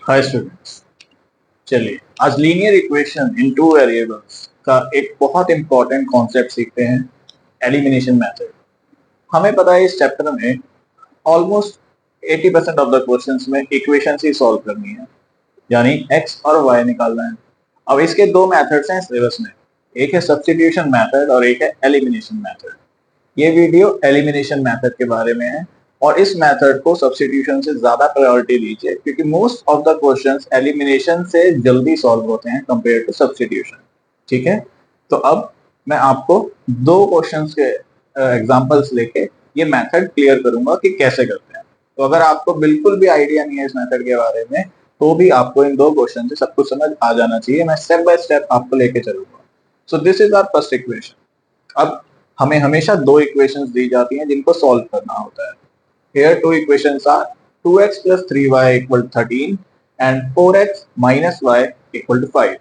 Hi students, चलिए आज linear equation in two variables का एक बहुत इंपॉर्टेंट कॉन्सेप्ट सीखते हैं, एलिमिनेशन मेथड। हमें पता है इस चैप्टर में ऑलमोस्ट 80% ऑफ द क्वेश्चंस में इक्वेशन ही सॉल्व करनी है, यानी एक्स और वाई निकालना है। अब इसके दो मेथड्स हैं सिलेबस में, एक है सब्स्टिट्यूशन मेथड और एक है एलिमिनेशन मेथड। ये वीडियो एलिमिनेशन मेथड के बारे में है और इस मेथड को सब्स्टिट्यूशन से ज्यादा प्रायोरिटी दीजिए क्योंकि most of the questions elimination से जल्दी सॉल्व होते हैं कंपेयर टू सब्स्टिट्यूशन। ठीक है, तो अब मैं आपको दो क्वेश्चंस के एग्जांपल्स लेके ये मेथड क्लियर करूंगा कि कैसे करते हैं। तो अगर आपको बिल्कुल भी आइडिया नहीं है इस मेथड के बारे में तो भी आपको इन दो क्वेश्चन से सब कुछ समझ आ जाना चाहिए। मैं स्टेप बाय स्टेप आपको लेके चलूंगा। So this is our first equation. अब हमें हमेशा दो इक्वेशंस दी जाती हैं जिनको सॉल्व करना होता है। Here two equations are 2x plus 3y equal to 13 and 4x minus y equal to 5।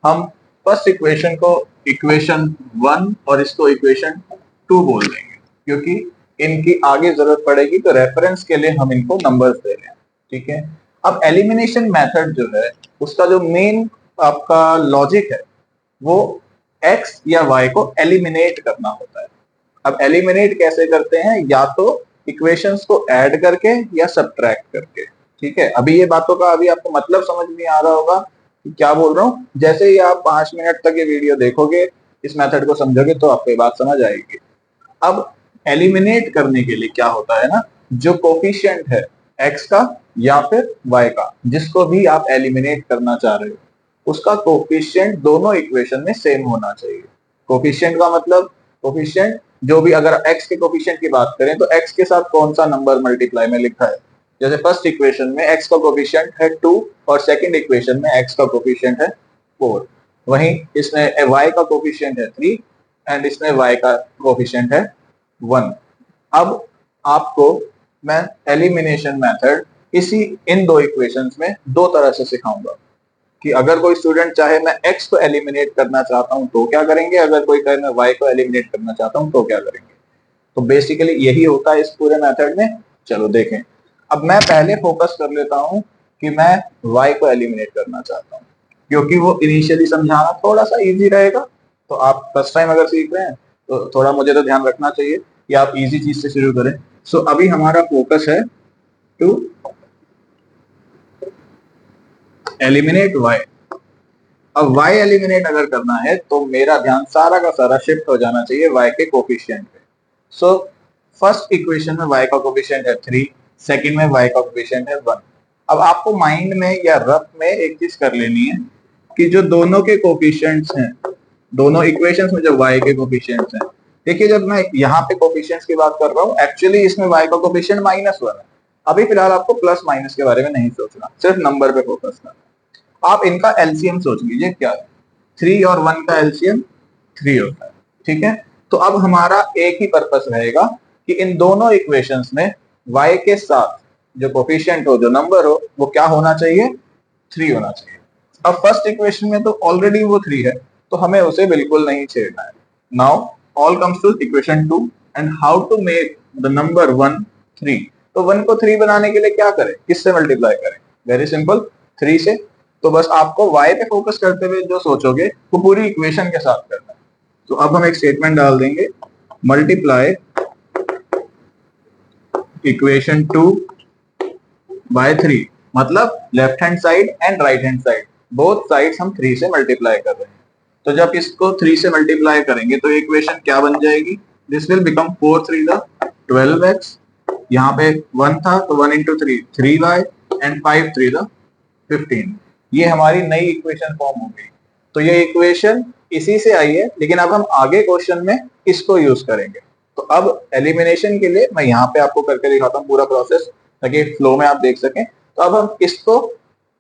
हम फर्स्ट इक्वेशन को इक्वेशन 1 और इसको इक्वेशन 2 बोल देंगे क्योंकि इनकी आगे जरूरत पड़ेगी, तो रेफरेंस के लिए हम इनको नंबर्स दे रहे हैं। ठीक है, अब एलिमिनेशन मेथड जो है उसका जो मेन आपका लॉजिक है वो x या y को एलिमिनेट करना होता है। अब एलिमिनेट कैसे करते हैं, या तो इक्वेशंस को ऐड करके या सब्ट्रैक्ट करके। ठीक है, अभी ये बातों का अभी आपको मतलब समझ नहीं आ रहा होगा कि क्या बोल रहा हूँ। जैसे ही आप 5 मिनट तक ये वीडियो देखोगे, इस मेथड को समझोगे तो आपको ये बात समझ आएगी। अब एलिमिनेट करने के लिए क्या होता है ना, जो कोफिशिएंट है x का या फिर y का, जिसको भी आप एलिमिनेट करना चाह रहे हो, उसका कोफिशिएंट दोनों इक्वेशन में सेम होना चाहिए। कोफिशिएंट का मतलब कोफिशिएंट जो भी, अगर x के कोफिशिएंट की बात करें तो x के साथ कौन सा नंबर मल्टीप्लाई में लिखा है। जैसे फर्स्ट इक्वेशन में x का कोफिशिएंट है 2 और सेकंड इक्वेशन में x का कोफिशिएंट है 4। वहीं इसमें y का कोफिशिएंट है 3 एंड इसमें y का कोफिशिएंट है 1। अब आपको मैं एलिमिनेशन मेथड इसी इन दो इक्वेशंस में दो तरह से सिखाऊंगा कि अगर कोई स्टूडेंट चाहे मैं x को एलिमिनेट करना चाहता हूं तो क्या करेंगे, अगर कोई कहे मैं y को एलिमिनेट करना चाहता हूं तो क्या करेंगे। तो बेसिकली यही होता है इस पूरे मेथड में। चलो देखें। अब मैं पहले फोकस कर लेता हूं कि मैं y को एलिमिनेट करना चाहता हूं क्योंकि वो इनिशियली समझाना थोड़ा सा इजी रहेगा। तो आप फर्स्ट टाइम अगर सीख रहे हैं तो थोड़ा मुझे तो ध्यान रखना चाहिए कि आप इजी चीज से शुरू करें। सो अभी हमारा फोकस है टू एलिमिनेट y। अब y एलिमिनेट अगर करना है तो मेरा ध्यान सारा का सारा शिफ्ट हो जाना चाहिए y के कोफिशिएंट पे। सो फर्स्ट इक्वेशन में y का कोफिशिएंट है 3, सेकंड में y का कोफिशिएंट है 1। अब आपको माइंड में या रफ में एक चीज कर लेनी है कि जो दोनों के कोफिशिएंट्स हैं, दोनों इक्वेशंस में जो y के कोफिशिएंट्स हैं, देखिए जब मैं यहाँ पे कोफिशिएंट्स की बात कर रहा हूँ, एक्चुअली इसमें y का कोफिशिएंट -1 है। अभी फिलहाल आपको प्लस माइनस के बारे में नहीं सोचना, सिर्फ नंबर पे फोकस करना। आप इनका एलसीएम सोच लीजिए क्या है। 3 और 1 का एलसीएम 3 होता है। ठीक है, तो अब हमारा एक ही पर्पस रहेगा कि इन दोनों इक्वेशंस में y के साथ जो कोफिशिएंट हो, जो नंबर हो, वो क्या होना चाहिए, 3 होना चाहिए। अब फर्स्ट इक्वेशन में तो ऑलरेडी वो 3 है, तो हमें उसे बिल्कुल नहीं छेड़ना है। Now all comes to equation 2 and how to make the number 1 3। तो 1 को 3 बनाने के लिए क्या करें, किससे मल्टीप्लाई करें, वेरी सिंपल, 3 से। तो बस आपको y पे फोकस करते हुए जो सोचोगे वो पूरी इक्वेशन के साथ करना है। तो अब हम एक स्टेटमेंट डाल देंगे, मल्टीप्लाई इक्वेशन 2 बाय 3। मतलब left hand side and right hand side, both sides हम 3 से मल्टीप्लाई कर रहे हैं। तो जब इसको 3 से मल्टीप्लाई करेंगे तो इक्वेशन क्या बन जाएगी, this will become 4 3 the 12x। यहाँ पे 1 था तो 1 इंटू 3 3y एंड 5 3 द 15। ये हमारी नई इक्वेशन फॉर्म हो गई। तो ये इक्वेशन इसी से आई है, लेकिन अब हम आगे क्वेश्चन में इसको यूज करेंगे। तो अब एलिमिनेशन के लिए मैं यहाँ पे आपको करके दिखाता हूँ पूरा प्रोसेस, ताकि फ्लो में आप देख सकें। तो अब हम इसको,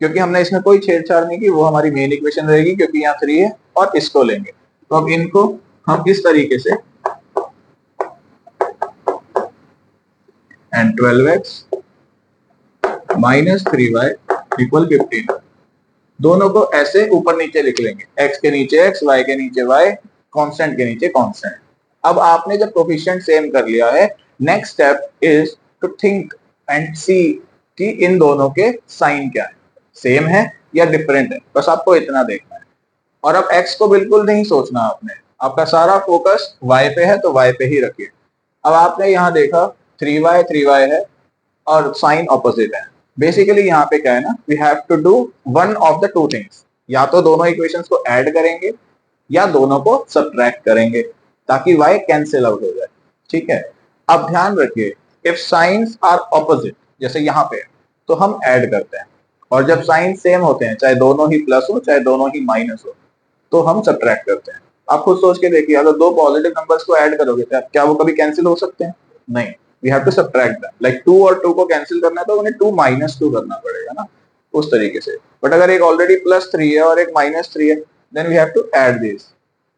क्योंकि हमने इसमें कोई छेड़छाड़ नहीं की, वो हमारी मेन इक्वेशन रहेगी क्योंकि यहाँ 3 है, और इसको लेंगे। तो अब इनको हम इस तरीके से and 12x minus 3y equal 15, दोनों को ऐसे ऊपर नीचे लिख लेंगे, x के नीचे x, y के नीचे y, कांस्टेंट के नीचे कांस्टेंट। अब आपने जब कोफिशिएंट सेम कर लिया है, next step is to think and see कि इन दोनों के साइन क्या है। सेम है या डिफरेंट है, बस आपको इतना देखना है। और अब x को बिल्कुल नहीं सोचना आपने, आपका सारा फोकस y पे है तो y पे ही रखिए। अब आपने यहाँ देखा 3y है और साइन ऑपोजिट है। बेसिकली यहाँ पे क्या है ना, we have to do one of the two things, या तो दोनों इक्वेशंस को ऐड करेंगे या दोनों को सब्ट्रैक्ट करेंगे ताकि y कैंसिल आउट हो जाए। ठीक है, अब ध्यान रखिए, इफ साइंस आर ऑपोजिट जैसे यहाँ पे, तो हम ऐड करते हैं, और जब साइन सेम होते हैं, चाहे दोनों ही प्लस हो चाहे दोनों ही माइनस हो, तो हम सब्ट्रैक्ट करते हैं। आप खुद सोच के देखिए, अगर दो पॉजिटिव नंबर्स को ऐड करोगे तो क्या वो कभी कैंसिल हो सकते हैं? नहीं, we have to subtract them. Like 2 और 2 को कैंसिल करना है तो उन्हें 2 माइनस 2 करना पड़ेगा ना, उस तरीके से। बट अगर एक ऑलरेडी +3 है और एक -3 है, then we have to add this.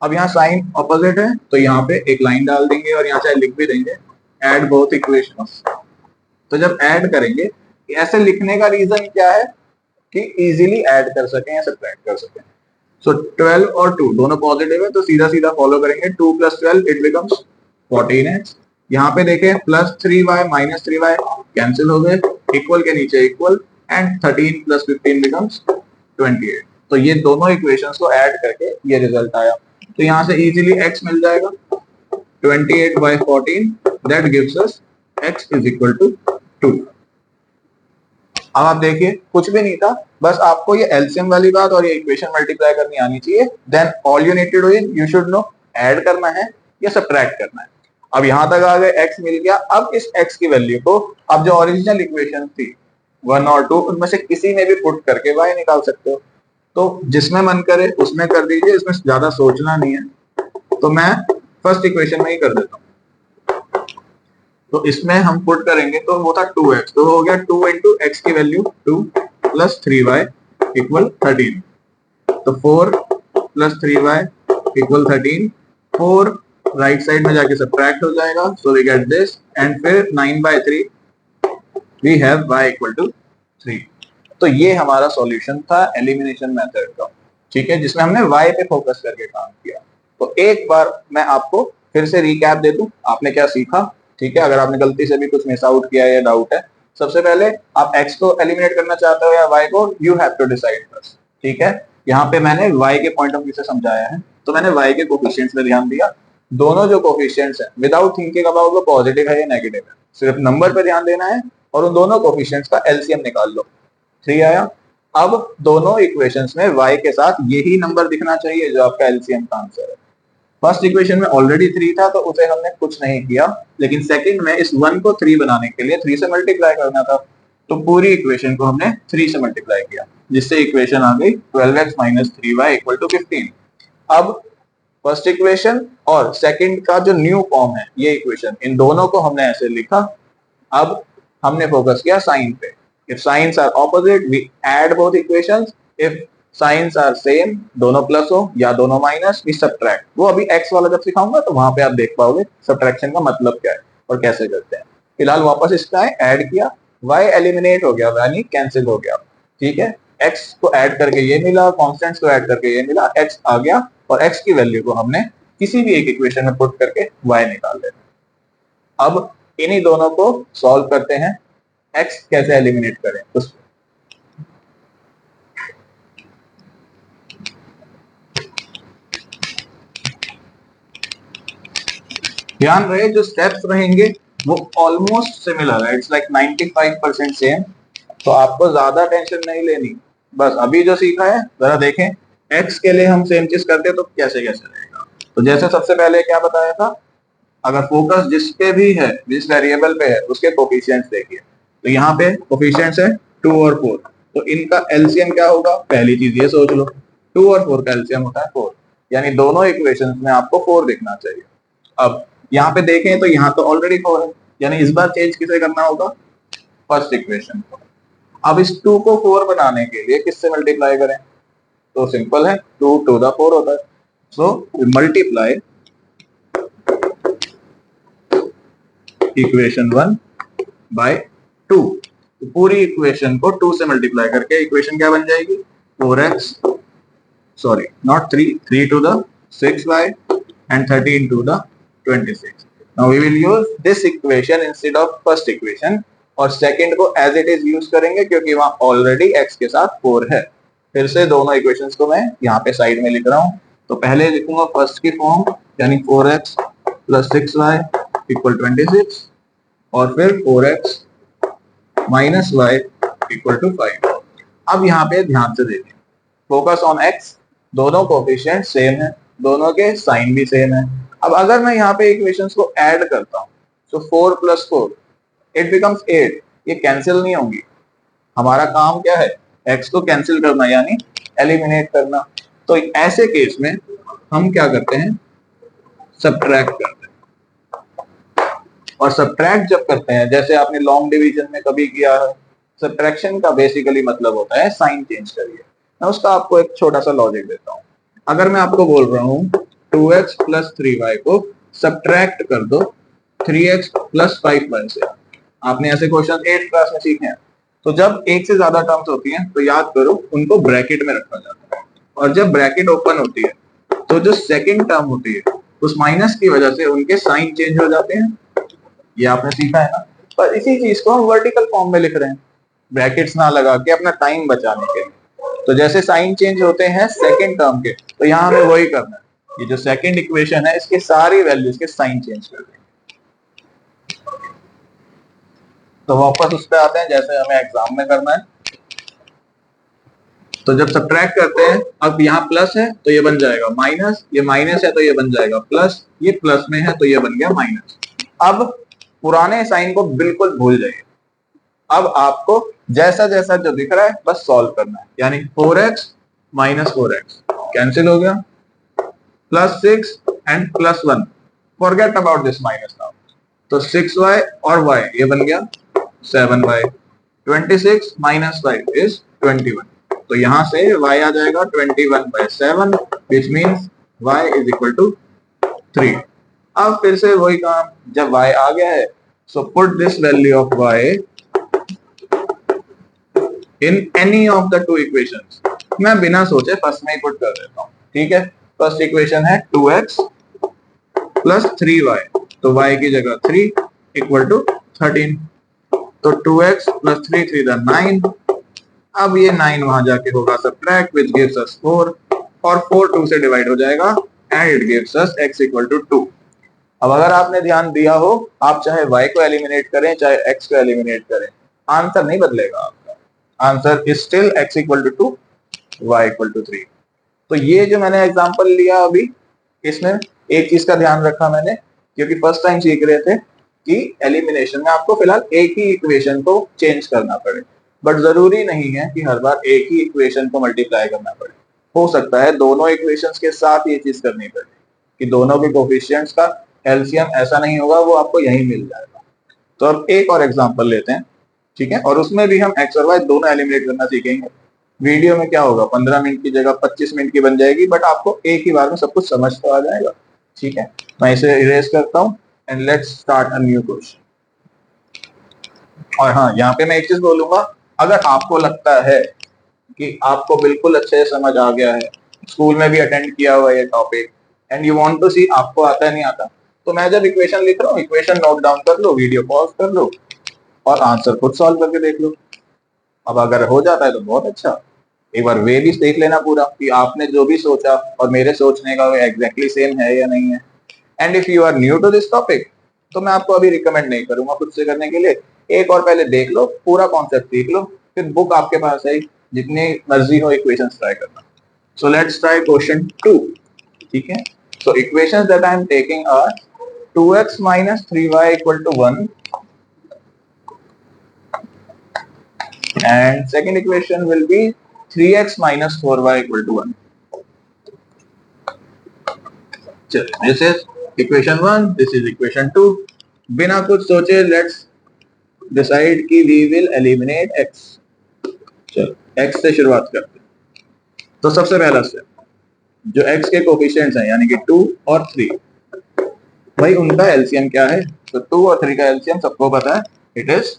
अब यहाँ साइन ऑपोजिट है तो यहाँ पे एक लाइन डाल देंगे और यहाँ चाहे लिख भी देंगे, ऐड बोथ इक्वेशंस। तो जब ऐड करेंगे, ऐसे लिखने का रीजन क्या है कि इजीली ऐड कर सकें या सब्ट्रैक्ट कर सकें। सो 12 और 2 दोनों पॉजिटिव है तो सीधा सीधा फॉलो करेंगे, 2 + 12 इट बिकम्स 14x। यहाँ पे देखें +3y -3y कैंसिल हो गए, इक्वल के नीचे इक्वल, एंड 13 + 15 बिकम्स 28। तो ये दोनों इक्वेशंस को ऐड करके ये रिजल्ट आया। तो यहाँ से इजीली x मिल जाएगा, 28/14 दैट गिव्स अस x = 2। अब आप देखिए, कुछ भी नहीं था, बस आपको ये एलसीएम वाली बात और ये इक्वेशन मल्टीप्लाई करनी आनी चाहिए। Then all you need to do is you should know add करना है या सब्ट्रैक्ट करना है। अब यहां तक आ गए, x मिल गया। अब इस x की वैल्यू को अब जो ओरिजिनल इक्वेशन थी 1 और 2, उनमें से किसी में भी पुट करके y निकाल सकते हो। तो जिसमें मन करे उसमें कर दीजिए, इसमें ज्यादा सोचना नहीं है। तो मैं फर्स्ट इक्वेशन में ही कर देता हूँ। तो इसमें हम पुट करेंगे तो वो था 2x, तो हो गया 2 × x की वैल्यू 2 + 3y = 13। तो 4 + 3y = 13। 4 राइट साइड में जाके सब्ट्रैक्ट हो जाएगा, so we get this, and फिर 9/3 वी हैव y = 3। तो ये हमारा सॉल्यूशन था एलिमिनेशन मेथड का, ठीक है, जिसमें हमने y पे फोकस करके काम किया। तो एक बार मैं आपको फिर से रिकैप दे दूं, आपने क्या सीखा, ठीक है। अगर आपने गलती से भी कुछ मिस आउट किया या डाउट है, सबसे पहले आप x को एलिमिनेट करना चाहते हो या y को, you have to decide first, ठीक है। यहाँ पे मैंने y के पॉइंट ऑफ व्यू से समझाया है, तो मैंने y के कोफिशिएंट्स पे ध्यान दिया। दोनों जो कोफिशिएंट्स हैं, विदाउट थिंकिंग अबाउट वो पॉजिटिव है या नेगेटिव है, सिर्फ नंबर पे ध्यान देना है और उन दोनों कोफिशिएंट्स का एलसीएम निकाल लो। 3 आया। अब दोनों इक्वेशंस में y के साथ यही नंबर दिखना चाहिए जो आपका एलसीएम का आंसर है। फर्स्ट इक्वेशन में ऑलरेडी 3 था तो उसे हमने कुछ नहीं किया, लेकिन सेकंड में इस 1 को 3 बनाने के लिए 3 से मल्टीप्लाई करना था, तो पूरी इक्वेशन को हमने 3 से मल्टीप्लाई किया, जिससे इक्वेशन आ गई 12x - 3y = 15। अब फर्स्ट इक्वेशन और सेकंड का जो न्यू फॉर्म है ये इक्वेशन, इन दोनों को हमने ऐसे लिखा। अब हमने फोकस किया साइन पे। If signs are opposite we add both equations, if signs are same, दोनों प्लस हो या दोनों माइनस, वी सब्ट्रैक्ट। वो अभी x वाला जब सिखाऊंगा तो वहां पे आप देख पाओगे सब्ट्रैक्शन का मतलब क्या है और कैसे करते हैं। फिलहाल वापस इसका है, ऐड किया, y एलिमिनेट हो गया यानी कैंसिल हो गया, ठीक है। x को ऐड करके ये मिला, कांस्टेंट्स को ऐड करके ये मिला, x आ गया, और x की वैल्यू को हमने किसी भी एक इक्वेशन में पुट करके y निकाल लेना। अब इन्हीं दोनों को सॉल्व करते हैं, x कैसे एलिमिनेट करें उस। ध्यान रहे जो स्टेप्स रहेंगे वो ऑलमोस्ट सिमिलर है, इट्स लाइक 95% सेम, तो आपको ज्यादा टेंशन नहीं लेनी। बस अभी जो सीखा है जरा देखें, x के लिए हम सेम चीज करते तो कैसे कैसे रहेगा। तो जैसे सबसे पहले क्या बताया था, अगर फोकस जिस पे भी है, जिस वेरिएबल पे है, उसके कोफिशिएंट्स देखिए। तो यहाँ पे कोफिशिएंट्स है 2 और 4, तो इनका एलसीएम क्या होगा, पहली चीज ये सोच लो, 2 और 4 का एलसीएम होता है 4, यानी दोनों इक्वेशंस में आपको 4 दिखना चाहिए। अब यहाँ पे देखें तो यहाँ तो ऑलरेडी 4 है, यानी इस बार चेंज किसे करना होगा, फर्स्ट इक्वेशन को। अब इस 2 को 4 बनाने के लिए किससे मल्टीप्लाई करें, तो सिंपल है, 2 to the 4 होता है, सो मल्टीप्लाई इक्वेशन 1 बाय 2। तो पूरी इक्वेशन को 2 से मल्टीप्लाई करके इक्वेशन क्या बन जाएगी, 4x, sorry not 3 to the 6y and 13 to the 26. Now we will use this equation instead of first equation और सेकंड को एज इट इज यूज करेंगे क्योंकि वहां ऑलरेडी x के साथ 4 है। फिर से दोनों इक्वेशंस को मैं यहाँ पे साइड में लिख रहा हूँ। तो पहले लिखूंगा फर्स्ट की फॉर्म यानी 4x प्लस 6y इक्वल 26 और फिर 4x minus y equal to 5। अब यहाँ पे ध्यान से देखें, फोकस ऑन x, दोनों कोफिशिएंट सेम है, दोनों के साइन भी सेम है। अब अगर मैं यहाँ पे इक्वेशंस को ऐड करता हूँ तो 4 प्लस 4 इट बिकम्स 8, ये कैंसिल नहीं होंगी। हमारा काम क्या है, x को कैंसिल करना यानी एलिमिनेट करना। तो ऐसे केस में हम क्या करते हैं, सब्ट्रैक्ट करते हैं। और सब्ट्रैक्ट जब करते हैं, जैसे आपने लॉन्ग डिवीजन में कभी किया है, सब्ट्रैक्शन का बेसिकली मतलब होता है साइन चेंज करिए। मैं उसका आपको एक छोटा सा लॉजिक देता हूँ। अगर मैं आपको बोल रहा हूँ 2x प्लस 3y को सब्ट्रैक्ट कर दो 3x प्लस 5y से, आपने ऐसे क्वेश्चन 8th क्लास में सीखे हैं। तो जब एक से ज्यादा टर्म्स होती हैं तो याद करो उनको ब्रैकेट में रखा जाता है, और जब ब्रैकेट ओपन होती है तो जो सेकंड टर्म होती है उस माइनस की वजह से उनके साइन चेंज हो जाते हैं। ये आपने सीखा है ना। पर इसी चीज को हम वर्टिकल फॉर्म में लिख रहे हैं, ब्रैकेट्स ना लगा के अपना टाइम बचाने के लिए। तो जैसे साइन चेंज होते हैं सेकंड टर्म के, तो यहाँ हमें वही करना है। ये जो सेकंड इक्वेशन है इसके सारी वैल्यूज के साइन चेंज कर देंगे। तो वापस उस पर आते हैं जैसे हमें एग्जाम में करना है। तो जब सब्ट्रैक्ट करते हैं, अब यहाँ प्लस है तो ये बन जाएगा माइनस, ये माइनस है तो ये बन जाएगा प्लस, ये प्लस में है तो ये बन गया माइनस। अब पुराने साइन को बिल्कुल भूल जाइए। अब आपको जैसा जैसा जो दिख रहा है बस सॉल्व करना है। यानी 4x माइनस 4x कैंसिल हो गया, plus 6 and plus 1, forget about this minus now. तो 6y और y ये बन गया 7y, 26 माइनस 5 इज 21। तो यहां से y आ जाएगा 21/7 which means y is equal to 3। अब फिर से वही काम, जब y आ गया है so put this value of y in any of the two equations. मैं बिना सोचे फर्स्ट में ही पुट कर देता हूं, ठीक है। फर्स्ट इक्वेशन है 2x प्लस 3y, तो y की जगह 3 इक्वल टू 13। तो 2x प्लस 3 3 9। अब ये 9 वहां जाके होगा सब्ट्रैक्ट विच गिव्स अस 4, और 4 2 से डिवाइड हो जाएगा and it gives us x equal to 2। अब अगर आपने ध्यान दिया हो, आप चाहे y को एलिमिनेट करें चाहे x को एलिमिनेट करें, आंसर नहीं बदलेगा आपका। Answer is still x equal to 2, y equal to 3। तो ये जो मैंने एग्जांपल लिया अभी, इसमें एक चीज का ध्यान रखा मैंने, क्योंकि फर्स्ट टाइम सीख रहे थे कि एलिमिनेशन में आपको फिलहाल एक ही इक्वेशन को चेंज करना पड़े, बट जरूरी नहीं है कि हर बार एक ही इक्वेशन को मल्टीप्लाई करना पड़े। हो सकता है दोनों इक्वेशंस के साथ ये चीज करनी पड़े कि दोनों के कोफिशिएंट्स का एलसीएम ऐसा नहीं होगा, वो आपको यहीं मिल जाएगा। तो अब एक और एग्जांपल लेते हैं, ठीक है, और उसमें भी हम एक्स और वाई दोनों एलिमिनेट करना सीखेंगे। वीडियो में क्या होगा, 15 मिनट की जगह 25 मिनट की बन जाएगी, बट आपको एक ही बार में सब कुछ समझ तो आ जाएगा, ठीक है। मैं इसे इरेज करता हूं and let's start a new question. और हाँ, यहाँ पे मैं एक चीज बोलूंगा, अगर आपको लगता है कि आपको बिल्कुल अच्छे से समझ आ गया है, स्कूल में भी अटेंड किया हुआ है ये topic, and you want to see आपको आता है नहीं आता, तो मैं जब इक्वेशन लिख रहा हूँ इक्वेशन नोट डाउन कर लो, वीडियो पॉज कर लो और आंसर खुद सॉल्व करके देख लो। अब अगर हो जाता है तो बहुत अच्छा, एक बार वे भी देख लेना पूरा कि आपने जो भी सोचा और मेरे सोचने का वो एग्जैक्टली सेम है या नहीं है। And if you are new to this topic, तो मैं आपको अभी रिकमेंड नहीं करूंगा खुद से करने के लिए। एक और पहले देख लो, पूरा कॉन्सेप्ट सीख लो, फिर बुक आपके पास है, जितनी मर्जी हो इक्वेशंस ट्राई करना। सो लेट्स ट्राई क्वेश्चन 2, ठीक है। So equations that I am taking are 2x minus 3y equal to 1 and second equation will be 3x minus 4y equal to 1. चलिए, this is equation 1, this is equation 2. बिना कुछ सोचे let's decide कि we will eliminate x. चलो x से शुरुआत करते हैं। तो सबसे पहला स्टेप, जो x के कोफिशिएंट्स हैं यानी कि 2 और 3, भाई उनका एलसीएम क्या है। तो 2 और 3 का एलसीएम सबको पता है, इट इज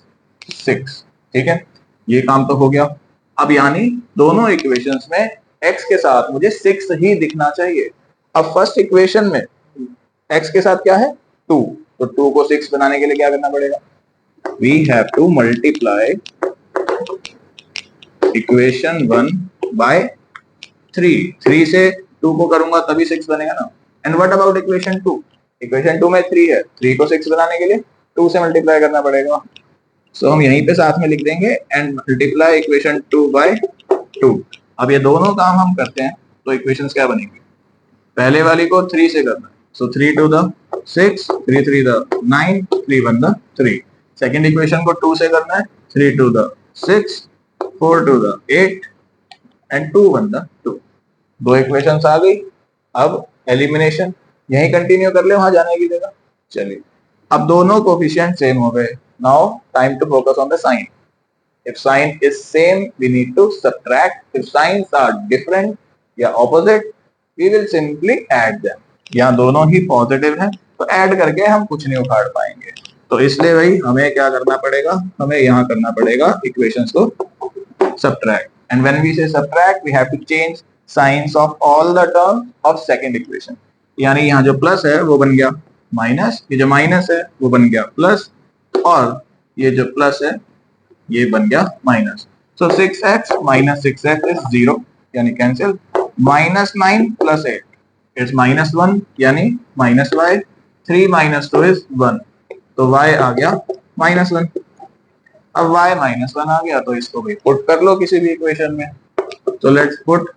6, ठीक है। ये काम तो हो गया। अब यानी दोनों इक्वेशंस में x के साथ मुझे 6 ही दिखना चाहिए। अब फर्स्ट इक्वेशन में x के साथ क्या है 2, तो 2 को 6 बनाने के लिए क्या करना पड़ेगा, we have to multiply equation 1 by 3. 3 से 2 को करूंगा तभी 6 बनेगा ना. And what about equation 2? Equation 2 में 3 है, 3 को 6 बनाने के लिए 2 से मल्टीप्लाई करना पड़ेगा. सो हम यहीं पे साथ में लिख देंगे एंड मल्टीप्लाई इक्वेशन 2 बाय 2. अब ये दोनों काम हम करते हैं तो इक्वेशंस क्या बनेंगी? पहले वाली को 3 से करना है, so 3 two the 6, 3 3 the 9, 3 1 the 3. Second equation को 2 से करना है, 3 two the 6, 4 two the 8 and 2 1 the 2. दो इक्वेशंस आ गई. अब एलिमिनेशन यही कंटिन्यू कर ले वहां जाने की जगह. चलिए, अब दोनों कोफिशिएंट सेम हो गए. Now time to focus on the sign. If sign is same, we need to subtract. If signs are different या opposite, we will simply add them. यहाँ दोनों ही पॉजिटिव हैं तो ऐड करके हम कुछ नहीं उखाड़ पाएंगे. तो इसलिए भाई हमें क्या करना पड़ेगा? हमें यहाँ करना पड़ेगा इक्वेशंस को subtract. And when we say subtract, we have to change signs of all the terms of second equation. यानी यहाँ जो प्लस है वो बन गया माइनस, ये जो माइनस है वो बन गया प्लस, और ये जो प्लस है ये बन गया minus. So 6x minus 6x is 0 यानी कैंसिल. -9 plus 8 is -1 यानी माइनस y. 3 minus 2 is 1 तो y आ गया -1. अब y -1 आ गया तो इसको भी पुट कर लो किसी भी इक्वेशन में. तो let's put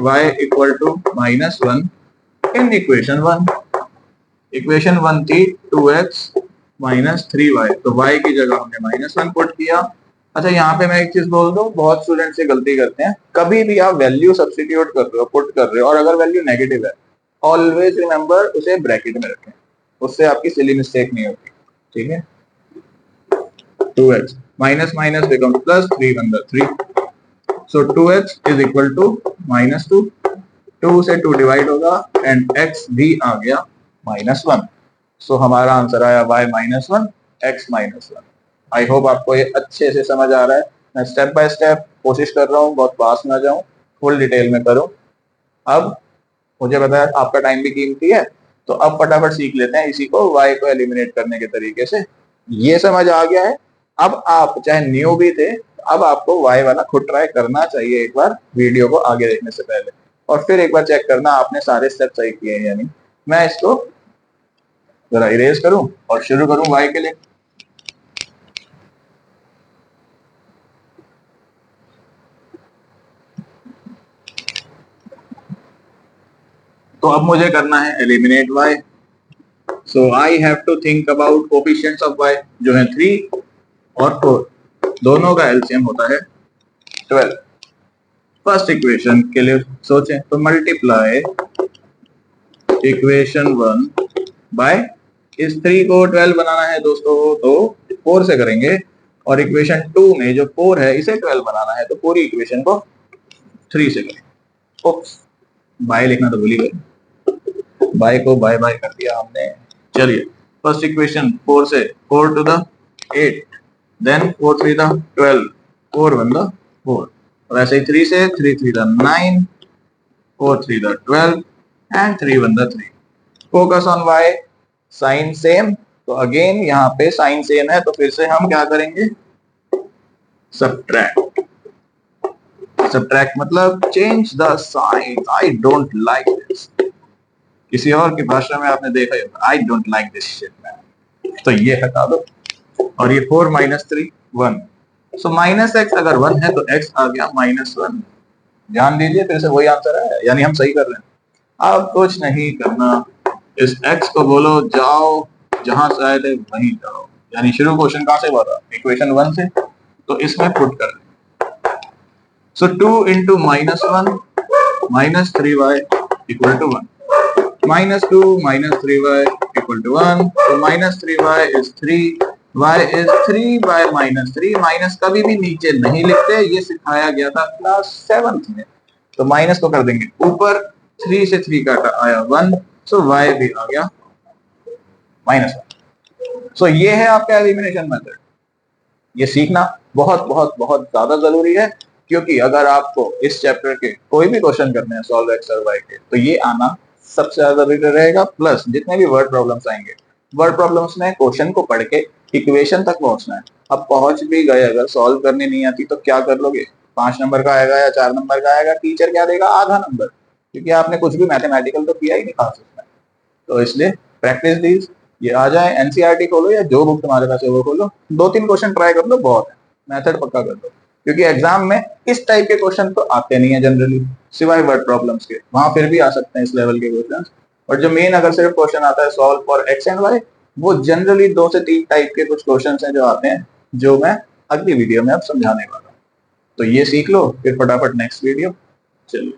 y equal to -1 in equation 1. Equation 1 थी 2x minus 3y, तो y की जगह हमने -1 पुट किया. अच्छा, यहाँ पे मैं एक चीज बोल दूं, बहुत स्टूडेंट से गलती करते हैं. कभी भी आप वैल्यू सब्स्टिट्यूट कर रहे हो, पुट कर रहे हो, और अगर वैल्यू नेगेटिव है, ऑलवेज रिमेंबर उसे ब्रैकेट में रखें. उससे आपकी सिली मिस्टेक नहीं होती. ठीक है. 2x minus minus become plus, 3 1 the 3. So 2x is equal to -2. 2 से 2 डिवाइड होगा एंड x भी आ गया -1. सो हमारा आंसर आया y -1, x -1. आई होप आपको ये अच्छे से समझ आ रहा है. मैं स्टेप बाय स्टेप कोशिश कर रहा हूँ, बहुत पास ना जाऊं, फुल डिटेल में करूं. अब मुझे पता है आपका टाइम भी कीमती है, तो अब फटाफट सीख लेते हैं इसी को, y को एलिमिनेट करने के तरीके से. ये समझ आ गया है. अब आप चाहे न्यू भी थे, अब आपको y वाला खुद ट्राई करना चाहिए एक बार वीडियो को आगे देखने से पहले, और फिर एक बार चेक करना आपने सारे स्टेप सही किए हैं या नहीं. मैं इसको जरा इरेज करूं और शुरू करूं y के लिए. तो अब मुझे करना है eliminate y. So I have to think about coefficients of y जो है 3 और 4. दोनों का एलसीएम होता है 12. फर्स्ट इक्वेशन के लिए सोचें तो मल्टीप्लाई इक्वेशन 1 बाय, इस 3 को 12 बनाना है दोस्तों तो 4 से करेंगे, और इक्वेशन 2 में जो 4 है इसे 12 बनाना है तो पूरी इक्वेशन को 3 से करेंगे. ओप्स, बाय लिखना तो भूल ही गए. बाय को बाय बाय कर दिया हमने. चलिए, फर्स्ट इक्वेशन 4 से 4 two the 8, then 4 3 the 12, 4 1 the 4. वैसे ही 3 से 3 3 the 9, 4 3 the 12 and 3 1 the 3. Focus on y. Sign same, तो अगेन यहाँ पे साइन सेम है तो फिर से हम क्या करेंगे? सब्ट्रैक्ट. सब्ट्रैक्ट मतलब change the sign. I don't like this. किसी और की भाषा में आपने देखा ही होगा, I don't like this shit man, तो ये हटा दो. और ये 4 minus 3 1. सो -x अगर 1 है तो x आ गया -1. ध्यान दीजिए, फिर से वही आंसर है, यानी हम सही कर रहे हैं. अब कुछ नहीं करना, इस x को बोलो जाओ जहां से आए थे वहीं जाओ. यानी शुरू क्वेश्चन कहां से हुआ था? इक्वेशन 1 से, तो इसमें पुट कर दें. सो 2 into -1 -3y equal to 1. -2 -3y equal to 1. So -3y is 3, y is 3 by -3. Minus कभी भी नीचे नहीं लिखते, ये सिखाया गया था क्लास 7th में. तो माइनस को कर देंगे ऊपर, 3 से 3 काटा आया 1, सो y भी आ गया -1. सो ये है आपका एलिमिनेशन मेथड. ये सीखना बहुत बहुत बहुत ज्यादा जरूरी है, क्योंकि अगर आपको इस चैप्टर के कोई भी क्वेश्चन करने हैं सॉल्व एक्स और वाई के, तो ये आना सबसे ज्यादा जरूरी रहेगा. प्लस जितने भी वर्ड प्रॉब्लम्स आएंगे, वर्ड प्रॉब्लम्स में क्वेश्चन को पढ़ के इक्वेशन तक पहुंचना है. अब पहुंच भी गए, अगर सॉल्व करने नहीं आती तो क्या कर लोगे? 5 नंबर का आएगा या 4 नंबर का आएगा? टीचर क्या देगा? आधा नंबर, क्योंकि आपने कुछ भी मैथमेटिकल तो किया ही नहीं खास उसमें। तो इसलिए प्रैक्टिस दीज, ये आ जाए एनसीईआरटी खोलो या जो बुक तुम्हारे पास है वो खोलो, 2-3 क्वेश्चन ट्राई कर लो, बहुत है, मेथड पक्का कर दो। क्योंकि एग्जाम में इस टाइप के क्वेश्चन तो आते नहीं है जनरली, सिवाय वर्ड प्रॉब्लम्स के, वहां फिर भी आ सकते हैं इस लेवल के क्वेश्चन। और जो मेन अगर सिर्फ क्वेश्चन आता है solve for x and y, वो जनरली 2 से 3 टाइप के कुछ क्वेश्चन हैं जो आते हैं, जो मैं अगली वीडियो में अब समझाने वाला हूँ। तो ये सीख लो, फिर फटाफट नेक्स्ट वीडियो। चलिए।